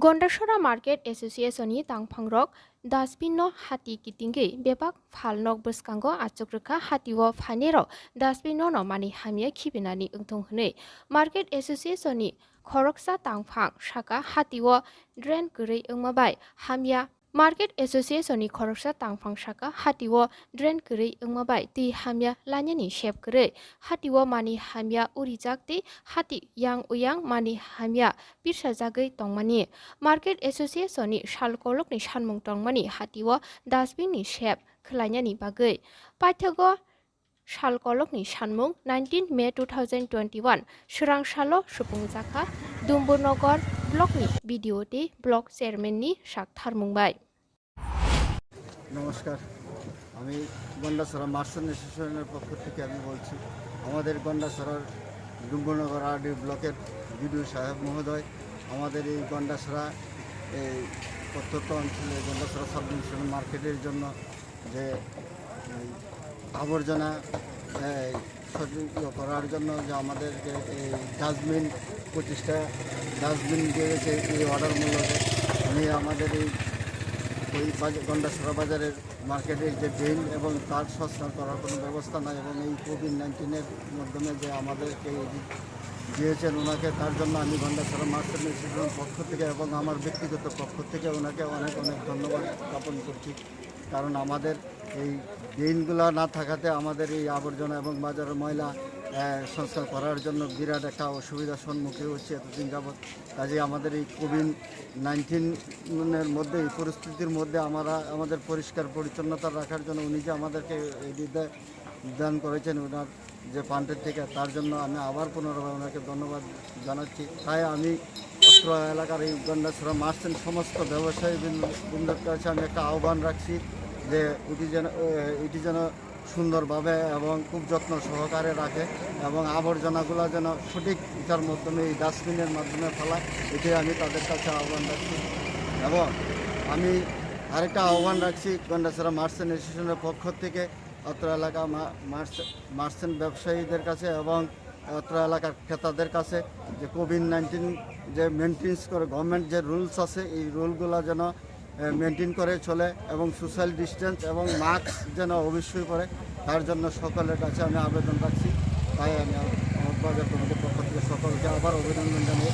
গন্ডাসরা market এসোসিয়েশনनि tangphangrok dustbin no hati kitinggi bebak phalnok bwskango achukrekha hatio phanero dustbin no mani hamia khibinani ungthong hwnwi market associationनि khoroksa tangphang saka hatio drain gwerui wngmabai hamia Market Association-ni khoroksa tangphang saka hatio drain gwerui wngmabai twi hamia lanyani shep gwerui hatio mani hamia urijak tei hati yang uyang mani hamia pirsajagui tongmani Market Association-ni salkolokni sanmung tongmani hatio dustbin-ni shep khlainani bagui paithago salkolokni sanmung 19 May 2021 srangsalo supungjaka Dumburnagar ব্লকনি ভিডিওটি block চেয়ারম্যাননি সাক্ষাৎমুংবাই নমস্কার, আমি Gandacherra merchant অ্যাসোসিয়েশনের পক্ষ থেকে আমি বলছি। আমাদের গন্ডাছড়ার Dumburnagar RD ব্লকের বিডিও সাহেব মহোদয় আমাদের এই গন্ডাছড়া এই প্রত্যন্ত অঞ্চলে গন্ডাছড়া সাব ডিভিশন মার্কেটের জন্য যে আবর্জনা সচেতন করার জন্য যে আমাদেরকে এই ডাস্টবিন 25টা ডাস্টবিন দিয়েছে এই অর্ডার মূল্যে আমি আমাদের এই গন্ডাছড়া বাজারের মার্কেটের যে ড্রেন এবং তার সংস্কার করার কোনো ব্যবস্থা নাই এবং এই কোভিড-19-এর মাধ্যমে যে আমাদেরকে দিয়েছেন ওনাকে তার জন্য আমি গন্ডাছড়া মার্কেট অ্যাসোসিয়েশনের পক্ষ থেকে এবং আমার ব্যক্তিগত পক্ষ থেকে ওনাকে অনেক অনেক ধন্যবাদ জ্ঞাপন করছি। কারণ আমাদের এই ড্রেনগুলো না থাকাতে আমাদের এই আবর্জনা এবং বাজারের ময়লা সংস্কার করার জন্য বিরাট একটা অসুবিধার সম্মুখীন হচ্ছে এতদিন যাবৎ। কাজে আমাদের এই কোভিড-19-এর মধ্যে এই পরিস্থিতির মধ্যে আমাদের পরিষ্কার পরিচ্ছন্নতা রাখার জন্য উনি যে আমাদেরকে এই দান করেছেন ওনার যে ফান্ডের থেকে, তার জন্য আমি আবার পুনরায় ওনাকে ধন্যবাদ জানাচ্ছি। তাই আমি অত্র এলাকার এই গন্ডাছড়া মার্চেন্ট সমস্ত ব্যবসায়ী বৃন্দের কাছে আমি একটা আহ্বান রাখছি যে এটি যেন সুন্দরভাবে এবং খুব যত্ন সহকারে রাখে এবং আবর্জনাগুলো যেন সঠিক ইটার মাধ্যমে এই ডাস্টবিনের মাধ্যমে ফেলায়, এটাই আমি তাদের কাছে আহ্বান রাখছি। এবং আমি আরেকটা আহ্বান রাখছি গন্ডাছড়া মার্চেন্ট অ্যাসোসিয়েশনের পক্ষ থেকে অত্র এলাকা মার্চেন্ট ব্যবসায়ীদের কাছে এবং অত্র এলাকার ক্রেতাদের কাছে যে কোভিড-19 যে মেনটেন্স করে গভর্নমেন্ট যে রুলস আছে এই রুলগুলো যেন মেনটেন করে চলে এবং সোশ্যাল ডিস্টেন্স এবং মাস্ক যেন অবশ্যই করে, তার জন্য সকলের কাছে আমি আবেদন রাখছি। তাই আমি আমার বাজার কমিটির পক্ষ থেকে সকলকে আবার অভিনন্দন জানিয়ে